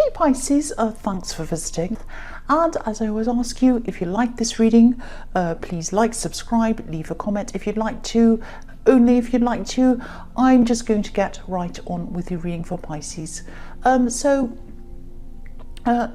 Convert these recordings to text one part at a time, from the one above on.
Hey Pisces, thanks for visiting. And as I always ask you, if you like this reading, please like, subscribe, leave a comment if you'd like to. Only if you'd like to. I'm just going to get right on with your reading for Pisces. So I'm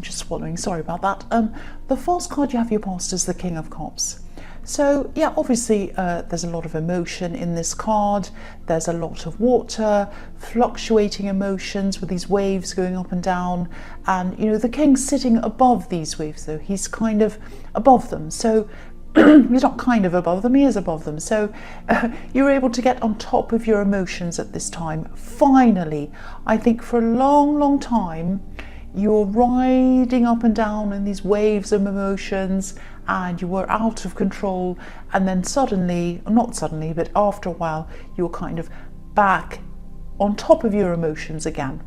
just swallowing. Sorry about that. The first card you have your past is the King of Cups. So yeah, obviously there's a lot of emotion in this card. There's a lot of water, fluctuating emotions with these waves going up and down. And you know, the king's sitting above these waves though. He's kind of above them. So he's not kind of above them, he is above them. So you're able to get on top of your emotions at this time. Finally, I think for a long, long time, you're riding up and down in these waves of emotions and you were out of control, and then suddenly, not suddenly, but after a while, you're kind of back on top of your emotions again.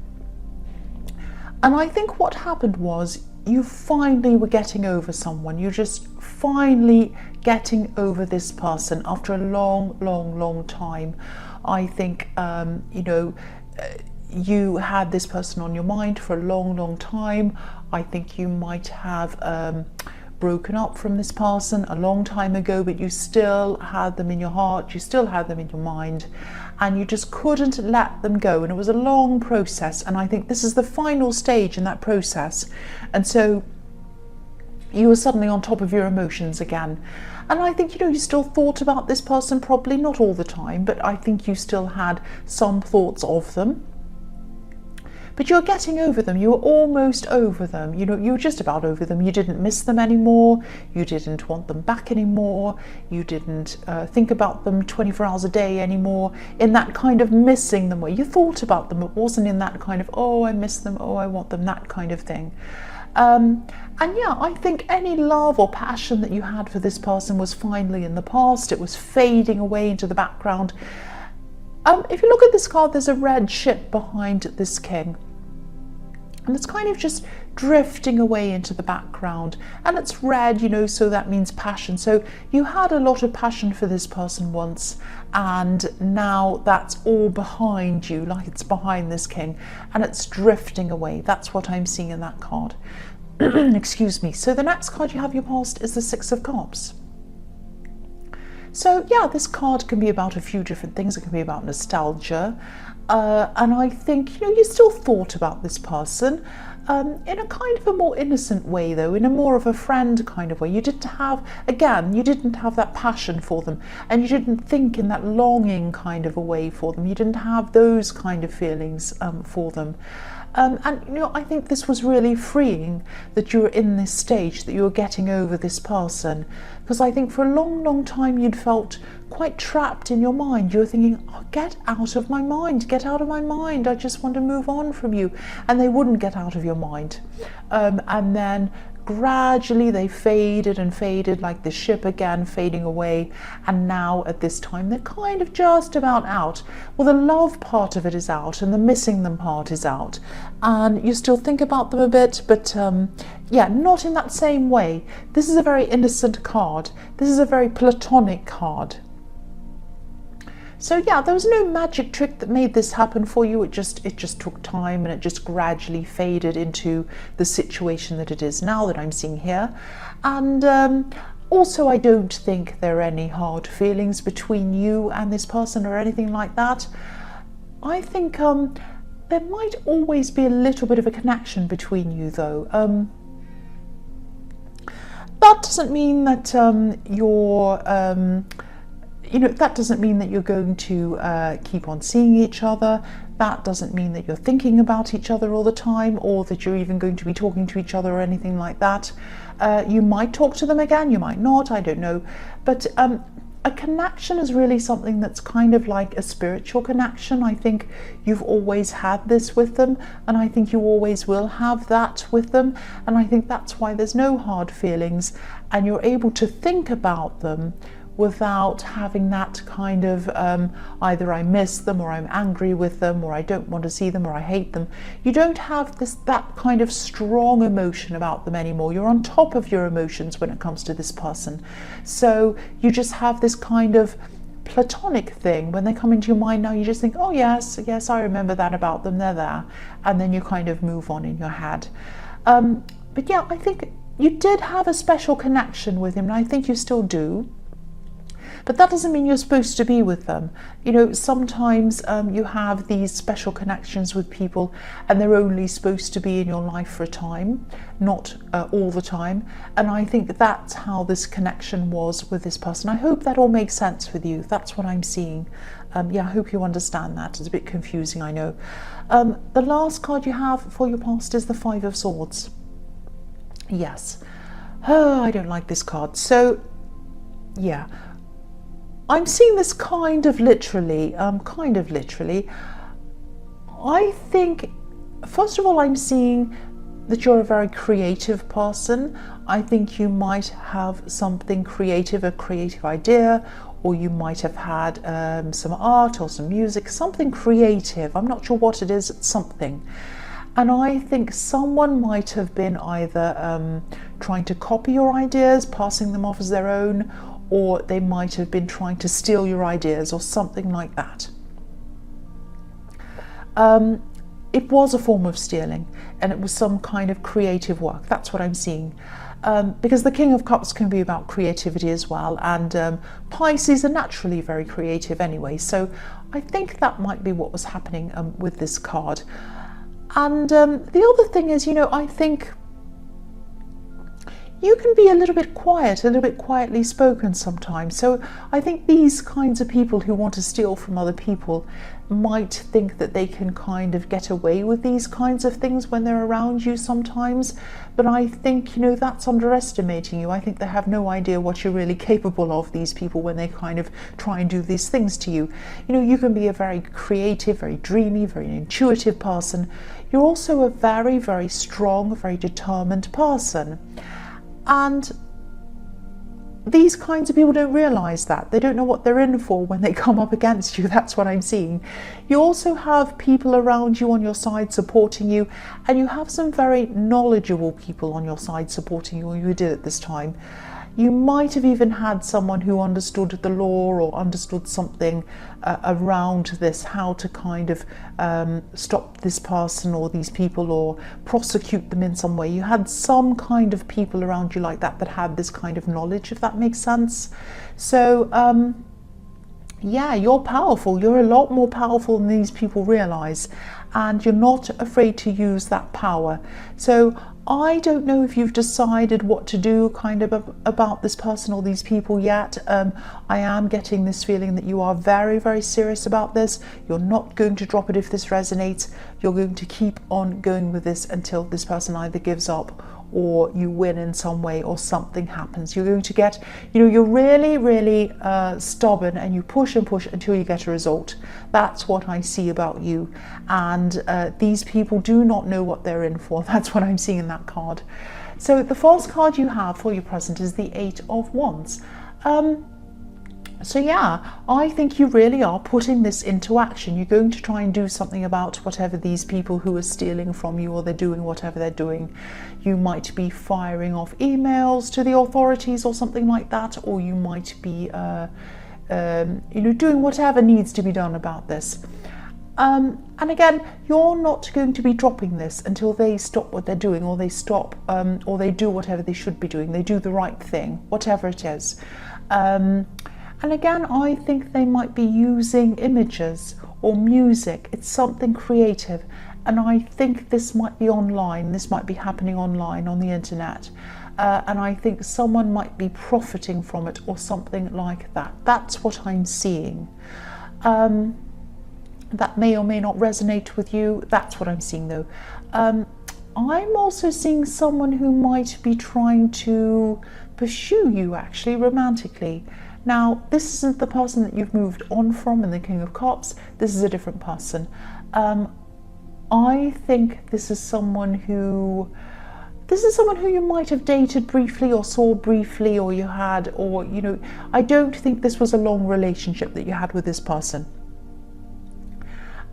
And I think what happened was you finally were getting over someone. You're just finally getting over this person after a long, long, long time. I think, you had this person on your mind for a long, long time. I think you might have broken up from this person a long time ago, but you still had them in your heart, you still had them in your mind, and you just couldn't let them go. And it was a long process, and I think this is the final stage in that process. And so you were suddenly on top of your emotions again. And I think, you still thought about this person, probably not all the time, but I think you still had some thoughts of them. But you're getting over them, you were almost over them, you were just about over them. You didn't miss them anymore, you didn't want them back anymore, you didn't think about them 24 hours a day anymore in that kind of missing them way. You thought about them, it wasn't in that kind of, oh, I miss them, oh, I want them, that kind of thing. And yeah, I think any love or passion that you had for this person was finally in the past. It was fading away into the background. If you look at this card, there's a red ship behind this king. And it's kind of just drifting away into the background, and it's red, so that means passion. So you had a lot of passion for this person once, and now that's all behind you, like it's behind this king, and it's drifting away. That's what I'm seeing in that card. Excuse me. So the next card you have your past is the Six of Cups. So yeah, this card can be about a few different things. It can be about nostalgia. And I think, you still thought about this person in a kind of a more innocent way though, in a more of a friend kind of way. You didn't have that passion for them, and you didn't think in that longing kind of a way for them. You didn't have those kind of feelings for them. And I think this was really freeing that you were in this stage, that you were getting over this person, because I think for a long, long time you'd felt quite trapped in your mind. You were thinking, oh, get out of my mind, get out of my mind, I just want to move on from you. And they wouldn't get out of your mind. And then gradually they faded and faded, like the ship again fading away, and now at this time they're kind of just about out. Well, the love part of it is out, and the missing them part is out, and you still think about them a bit, but yeah, not in that same way. This is a very innocent card. This is a very platonic card. So yeah, there was no magic trick that made this happen for you. It just took time, and it just gradually faded into the situation that it is now that I'm seeing here. And also, I don't think there are any hard feelings between you and this person or anything like that. I think there might always be a little bit of a connection between you though. That doesn't mean that that doesn't mean that you're going to keep on seeing each other. That doesn't mean that you're thinking about each other all the time, or that you're even going to be talking to each other or anything like that. You might talk to them again, you might not, I don't know. But a connection is really something that's kind of like a spiritual connection. I think you've always had this with them, and I think you always will have that with them. And I think that's why there's no hard feelings, and you're able to think about them without having that kind of either I miss them, or I'm angry with them, or I don't want to see them, or I hate them. You don't have that kind of strong emotion about them anymore. You're on top of your emotions when it comes to this person. So you just have this kind of platonic thing. When they come into your mind now, you just think, oh yes, yes, I remember that about them, they're there. And then you kind of move on in your head. But yeah, I think you did have a special connection with him, and I think you still do. But that doesn't mean you're supposed to be with them. You know, sometimes you have these special connections with people and they're only supposed to be in your life for a time, not all the time. And I think that's how this connection was with this person. I hope that all makes sense with you. That's what I'm seeing. Yeah, I hope you understand that. It's a bit confusing, I know. The last card you have for your past is the Five of Swords. Yes. Oh, I don't like this card. So, yeah. I'm seeing this kind of literally. I think, first of all, I'm seeing that you're a very creative person. I think you might have something creative, a creative idea, or you might have had some art or some music, something creative. I'm not sure what it is, it's something. And I think someone might have been either trying to copy your ideas, passing them off as their own, or they might have been trying to steal your ideas or something like that. It was a form of stealing, and it was some kind of creative work. That's what I'm seeing. Because the King of Cups can be about creativity as well, and Pisces are naturally very creative anyway, so I think that might be what was happening with this card. And the other thing is, you know, I think you can be a little bit quiet, a little bit quietly spoken sometimes. So I think these kinds of people who want to steal from other people might think that they can kind of get away with these kinds of things when they're around you sometimes. But I think, you know, that's underestimating you. I think they have no idea what you're really capable of, these people, when they kind of try and do these things to you. You know, you can be a very creative, very dreamy, very intuitive person. You're also a very, very strong, very determined person. And these kinds of people don't realise that. They don't know what they're in for when they come up against you. That's what I'm seeing. You also have people around you on your side supporting you, and you have some very knowledgeable people on your side supporting you, or you did at this time. You might have even had someone who understood the law or understood something around this, how to kind of stop this person or these people or prosecute them in some way. You had some kind of people around you like that had this kind of knowledge, if that makes sense. So yeah, you're powerful. You're a lot more powerful than these people realise, and you're not afraid to use that power. So I don't know if you've decided what to do kind of about this person or these people yet. I am getting this feeling that you are very, very serious about this. You're not going to drop it if this resonates. You're going to keep on going with this until this person either gives up or you win in some way or something happens. You're going to get, you know, you're really, really stubborn, and you push and push until you get a result. That's what I see about you. And these people do not know what they're in for. That's what I'm seeing in that card. So the first card you have for your present is the Eight of Wands. So yeah, I think you really are putting this into action. You're going to try and do something about whatever these people who are stealing from you, or they're doing whatever they're doing. You might be firing off emails to the authorities or something like that, or you might be you know, doing whatever needs to be done about this. And again, you're not going to be dropping this until they stop what they're doing, or they stop, or they do whatever they should be doing. They do the right thing, whatever it is. And again, I think they might be using images or music. It's something creative. And I think this might be online. This might be happening online on the internet. And I think someone might be profiting from it or something like that. That's what I'm seeing. That may or may not resonate with you. That's what I'm seeing though. I'm also seeing someone who might be trying to pursue you actually romantically. Now, this isn't the person that you've moved on from in the King of Cups. This is a different person. I think this is someone who you might have dated briefly or saw briefly, or you had, or, you know, I don't think this was a long relationship that you had with this person.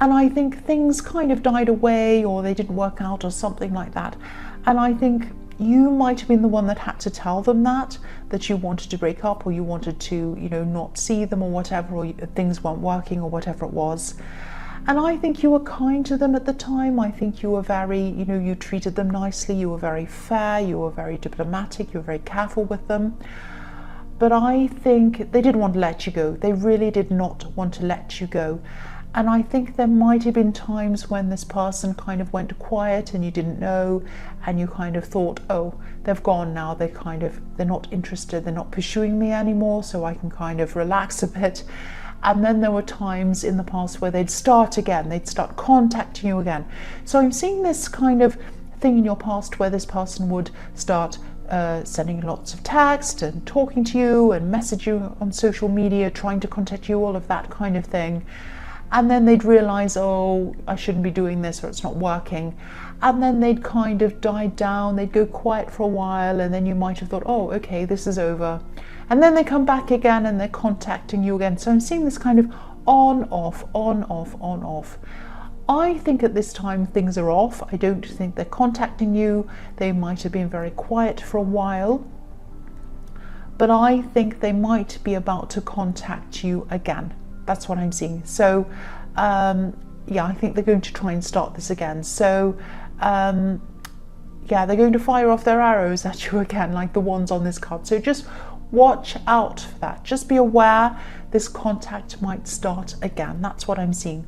And I think things kind of died away, or they didn't work out or something like that. And I think you might have been the one that had to tell them that you wanted to break up, or you wanted to, not see them or whatever, or things weren't working or whatever it was. And I think you were kind to them at the time. I think you were very, you treated them nicely, you were very fair, you were very diplomatic, you were very careful with them. But I think they didn't want to let you go. They really did not want to let you go. And I think there might have been times when this person kind of went quiet and you didn't know, and you kind of thought, oh, they've gone now, they're not interested, they're not pursuing me anymore, so I can kind of relax a bit. And then there were times in the past where they'd start again, they'd start contacting you again. So I'm seeing this kind of thing in your past where this person would start sending lots of text and talking to you and message you on social media, trying to contact you, all of that kind of thing. And then they'd realize, oh, I shouldn't be doing this, or it's not working. And then they'd kind of die down, they'd go quiet for a while, and then you might have thought, oh, okay, this is over. And then they come back again and they're contacting you again. So I'm seeing this kind of on, off, on, off, on, off. I think at this time things are off. I don't think they're contacting you. They might have been very quiet for a while, but I think they might be about to contact you again. That's what I'm seeing. So yeah, I think they're going to try and start this again. So yeah, they're going to fire off their arrows at you again, like the ones on this card. So just watch out for that. Just be aware this contact might start again. That's what I'm seeing.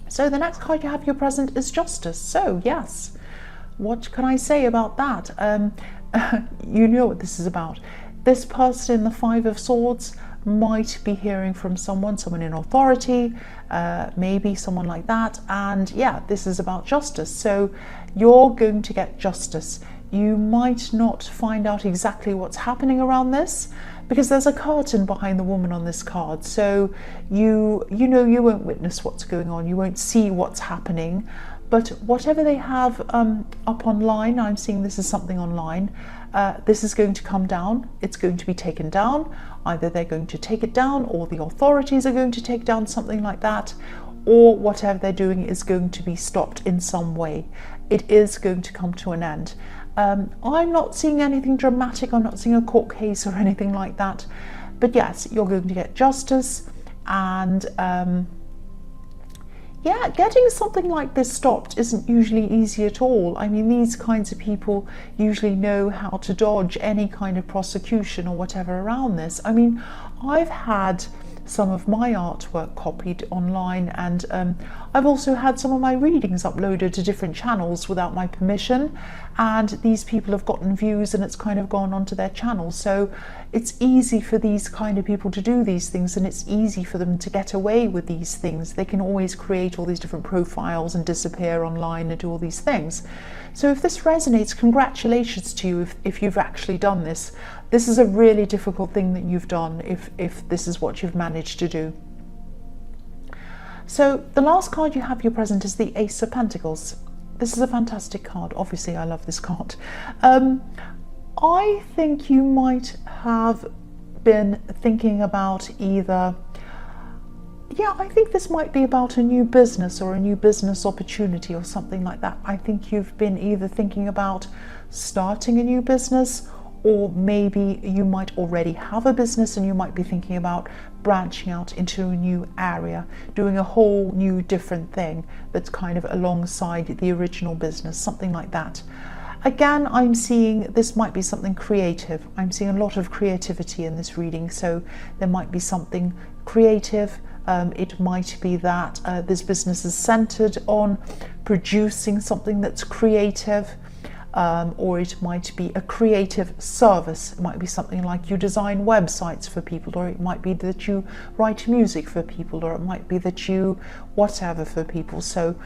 So the next card you have your present is Justice. So yes, what can I say about that? You know what this is about. This person in the Five of Swords might be hearing from someone in authority, maybe someone like that. And yeah, this is about justice. So you're going to get justice. You might not find out exactly what's happening around this, because there's a curtain behind the woman on this card. So you won't witness what's going on. You won't see what's happening. But whatever they have up online, I'm seeing this is something online, this is going to come down. It's going to be taken down. Either they're going to take it down, or the authorities are going to take down something like that, or whatever they're doing is going to be stopped in some way. It is going to come to an end. I'm not seeing anything dramatic. I'm not seeing a court case or anything like that. But yes, you're going to get justice. And yeah, getting something like this stopped isn't usually easy at all. I mean, these kinds of people usually know how to dodge any kind of prosecution or whatever around this. I mean, I've had some of my artwork copied online, and I've also had some of my readings uploaded to different channels without my permission, and these people have gotten views and it's kind of gone onto their channel. So it's easy for these kind of people to do these things, and it's easy for them to get away with these things. They can always create all these different profiles and disappear online and do all these things. So if this resonates, congratulations to you if you've actually done this. This is a really difficult thing that you've done if this is what you've managed to do. So the last card you have your present is the Ace of Pentacles. This is a fantastic card. Obviously, I love this card. I think you might have been thinking about either, yeah, I think this might be about a new business or a new business opportunity or something like that. I think you've been either thinking about starting a new business, or maybe you might already have a business and you might be thinking about branching out into a new area, doing a whole new different thing that's kind of alongside the original business, something like that. Again, I'm seeing this might be something creative. I'm seeing a lot of creativity in this reading, so there might be something creative. It might be that this business is centered on producing something that's creative. Or it might be a creative service. It might be something like you design websites for people, or it might be that you write music for people, or it might be that you whatever for people. So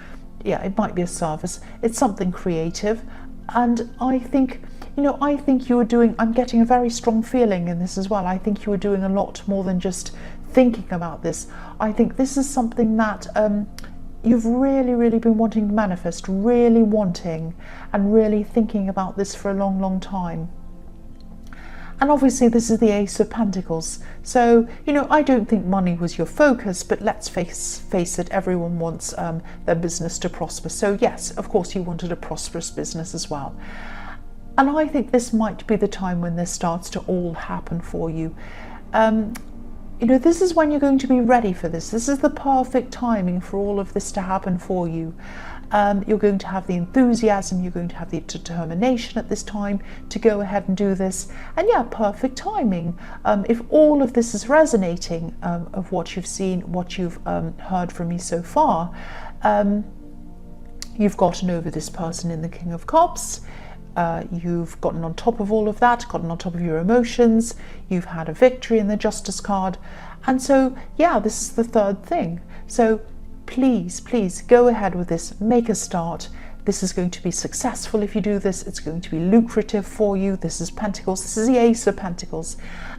yeah, it might be a service. It's something creative. And I think, I think you were doing, I'm getting a very strong feeling in this as well. I think you were doing a lot more than just thinking about this. I think this is something that you've really been wanting to manifest, really wanting and really thinking about this for a long time. And obviously this is the Ace of Pentacles. So, I don't think money was your focus, but let's face it, everyone wants their business to prosper. So yes, of course you wanted a prosperous business as well. And I think this might be the time when this starts to all happen for you. You know, this is when you're going to be ready for this. This is the perfect timing for all of this to happen for you. You're going to have the enthusiasm, you're going to have the determination at this time to go ahead and do this. And yeah, perfect timing. If all of this is resonating of what you've seen, what you've heard from me so far, you've gotten over this person in the King of Cups. You've gotten on top of all of that, gotten on top of your emotions, you've had a victory in the Justice card. And so, yeah, this is the third thing. So please, please go ahead with this, make a start. This is going to be successful if you do this. It's going to be lucrative for you. This is Pentacles, this is the Ace of Pentacles.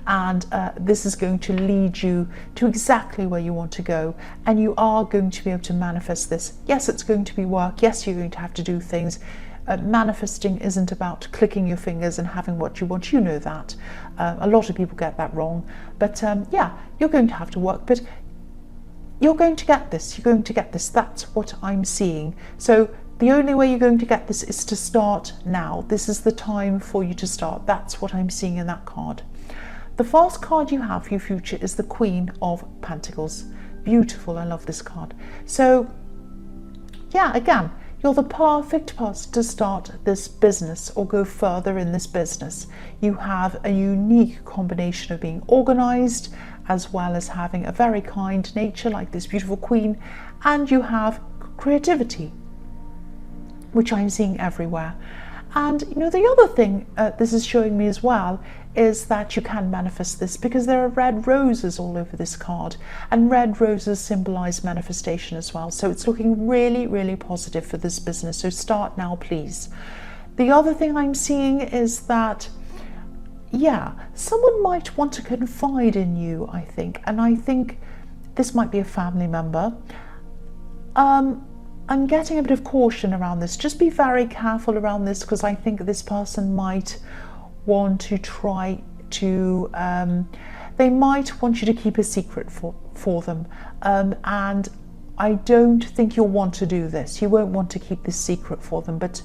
And this is going to lead you to exactly where you want to go. And you are going to be able to manifest this. Yes, it's going to be work. Yes, you're going to have to do things. Manifesting isn't about clicking your fingers and having what you want. You know that. A lot of people get that wrong. But yeah, you're going to have to work. But you're going to get this. You're going to get this. That's what I'm seeing. So the only way you're going to get this is to start now. This is the time for you to start. That's what I'm seeing in that card. The first card you have for your future is the Queen of Pentacles. Beautiful. I love this card. So yeah, again, you're the perfect person to start this business or go further in this business. You have a unique combination of being organized as well as having a very kind nature like this beautiful Queen, and you have creativity, which I'm seeing everywhere. And you know, the other thing this is showing me as well is that you can manifest this because there are red roses all over this card, and red roses symbolize manifestation as well. So it's looking really, really positive for this business. So start now, please. The other thing I'm seeing is that, yeah, someone might want to confide in you, I think. And I think this might be a family member. I'm getting a bit of caution around this. Just be very careful around this, because I think this person might want to try to, they might want you to keep a secret for them. And I don't think you'll want to do this. You won't want to keep this secret for them, but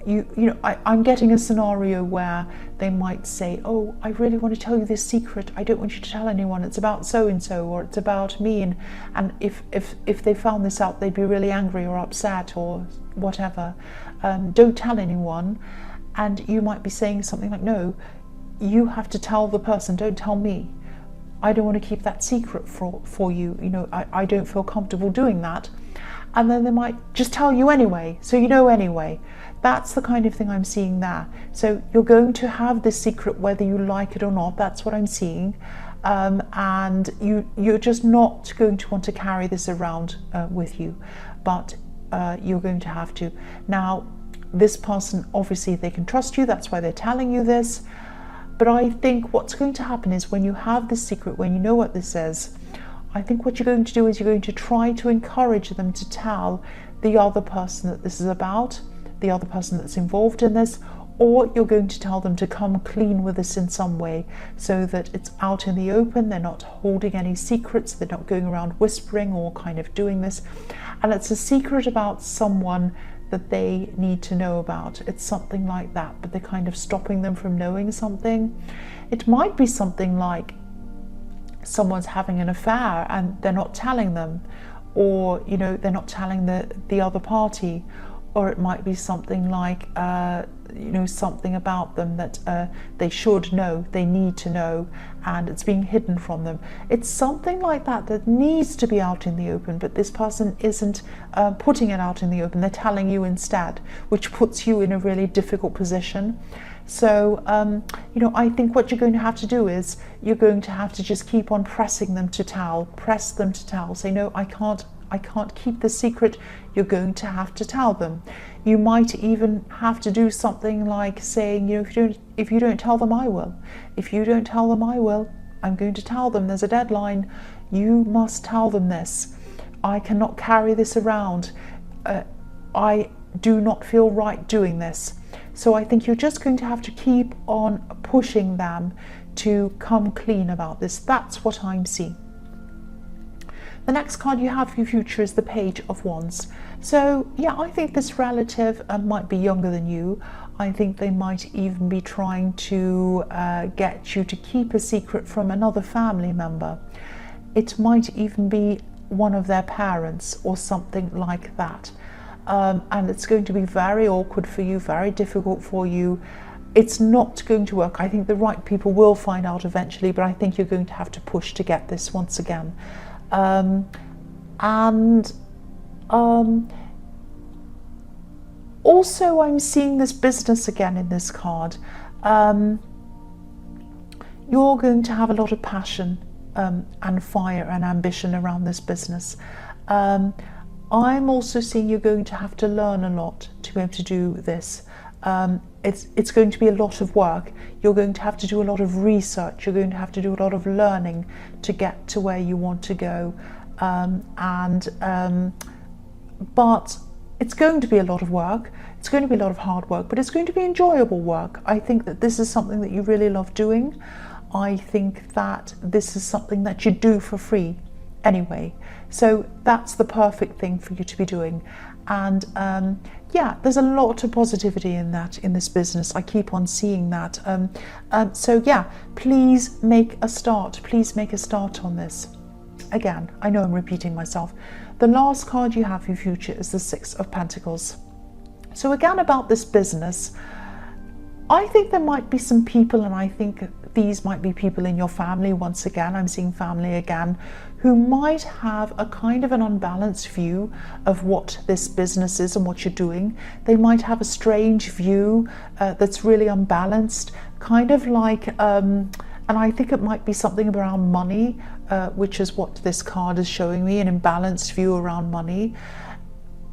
you know, I'm getting a scenario where they might say, oh, I really want to tell you this secret. I don't want you to tell anyone. It's about so-and-so, or it's about me. And if they found this out, they'd be really angry or upset or whatever. Don't tell anyone. And you might be saying something like, no, you have to tell the person, don't tell me. I don't want to keep that secret for you. You know, I don't feel comfortable doing that. And then they might just tell you anyway, so you know anyway. That's the kind of thing I'm seeing there. So you're going to have this secret whether you like it or not. That's what I'm seeing. And you're just not going to want to carry this around with you, but you're going to have to. Now, this person, obviously they can trust you, that's why they're telling you this. But I think what's going to happen is when you have this secret, when you know what this is, I think what you're going to do is you're going to try to encourage them to tell the other person that this is about, the other person that's involved in this, or you're going to tell them to come clean with this in some way so that it's out in the open. They're not holding any secrets, they're not going around whispering or kind of doing this. And it's a secret about someone that they need to know about. It's something like that, but they're kind of stopping them from knowing something. It might be something like someone's having an affair and they're not telling them, or you know, they're not telling the other party. Or it might be something like you know, something about them that they should know, they need to know, and it's being hidden from them. It's something like that that needs to be out in the open, but this person isn't putting it out in the open. They're telling you instead, which puts you in a really difficult position. So you know, I think what you're going to have to do is you're going to have to just keep on pressing them to tell, press them to tell. Say, no, I can't keep the secret. You're going to have to tell them. You might even have to do something like saying, you know, if you don't tell them, I will. If you don't tell them, I will. I'm going to tell them. There's a deadline. You must tell them this. I cannot carry this around. I do not feel right doing this. So I think you're just going to have to keep on pushing them to come clean about this. That's what I'm seeing. The next card you have for your future is the Page of Wands. So yeah, I think this relative might be younger than you. I think they might even be trying to get you to keep a secret from another family member. It might even be one of their parents or something like that. And it's going to be very awkward for you, very difficult for you. It's not going to work. I think the right people will find out eventually, but I think you're going to have to push to get this once again. Also, I'm seeing this business again in this card. You're going to have a lot of passion and fire and ambition around this business. I'm also seeing you're going to have to learn a lot to be able to do this. It's going to be a lot of work. You're going to have to do a lot of research. You're going to have to do a lot of learning to get to where you want to go. But it's going to be a lot of work. It's going to be a lot of hard work, but it's going to be enjoyable work. I think that this is something that you really love doing. I think that this is something that you do for free anyway. So that's the perfect thing for you to be doing. And yeah, there's a lot of positivity in that, in this business. I keep on seeing that. So yeah, please make a start. Please make a start on this. Again, I know I'm repeating myself. The last card you have for your future is the Six of Pentacles. So again, about this business, I think there might be some people, and I think these might be people in your family. Once again, I'm seeing family again, who might have a kind of an unbalanced view of what this business is and what you're doing. They might have a strange view that's really unbalanced, kind of like, and I think it might be something around money, which is what this card is showing me, an imbalanced view around money.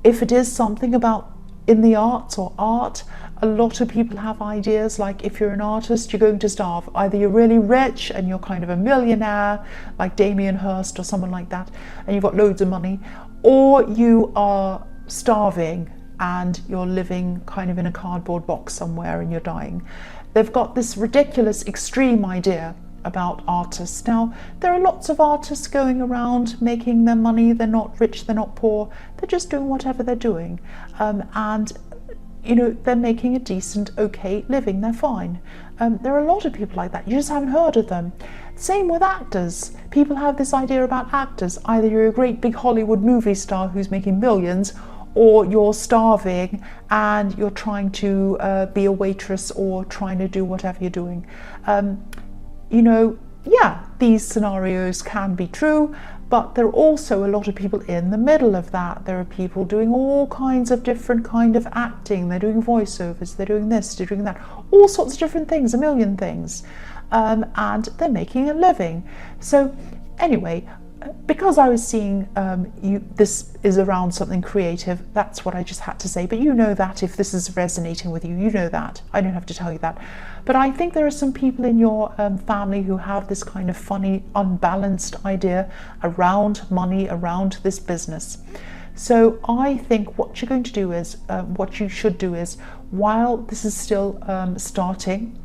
If it is something about in the arts or art, a lot of people have ideas like, if you're an artist, you're going to starve. Either you're really rich and you're kind of a millionaire, like Damien Hirst or someone like that, and you've got loads of money, or you are starving and you're living kind of in a cardboard box somewhere and you're dying. They've got this ridiculous extreme idea about artists. Now, there are lots of artists going around making their money. They're not rich, they're not poor, they're just doing whatever they're doing. And you know, they're making a decent, okay living, they're fine. There are a lot of people like that, you just haven't heard of them. Same with actors. People have this idea about actors. Either you're a great big Hollywood movie star who's making millions, or you're starving and you're trying to be a waitress or trying to do whatever you're doing. You know, yeah, these scenarios can be true, but there are also a lot of people in the middle of that. There are people doing all kinds of different kind of acting. They're doing voiceovers, they're doing this, they're doing that, all sorts of different things, a million things, and they're making a living. So anyway, because I was seeing this is around something creative, that's what I just had to say. But you know that if this is resonating with you, you know that. I don't have to tell you that. But I think there are some people in your family who have this kind of funny, unbalanced idea around money, around this business. So I think what you're going to do is, what you should do is, while this is still starting,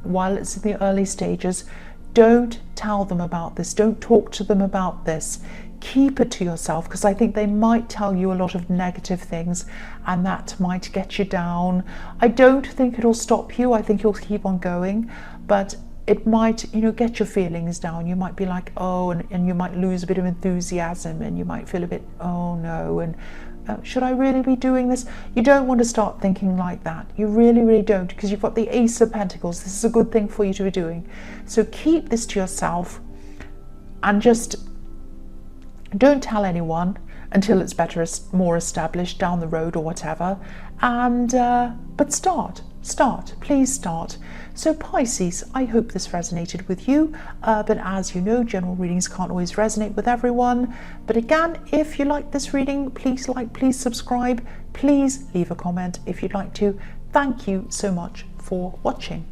while it's in the early stages, don't tell them about this. Don't talk to them about this. Keep it to yourself, because I think they might tell you a lot of negative things and that might get you down. I don't think it'll stop you. I think you'll keep on going, but it might, you know, get your feelings down. You might be like, oh, and you might lose a bit of enthusiasm, and you might feel a bit, oh no, and should I really be doing this? You don't want to start thinking like that. You really, really don't, because you've got the Ace of Pentacles. This is a good thing for you to be doing. So keep this to yourself and just don't tell anyone until it's better, more established down the road or whatever. And but start, please start. So Pisces, I hope this resonated with you, but as you know, general readings can't always resonate with everyone. But again, if you like this reading, please like, please subscribe, please leave a comment if you'd like to. Thank you so much for watching.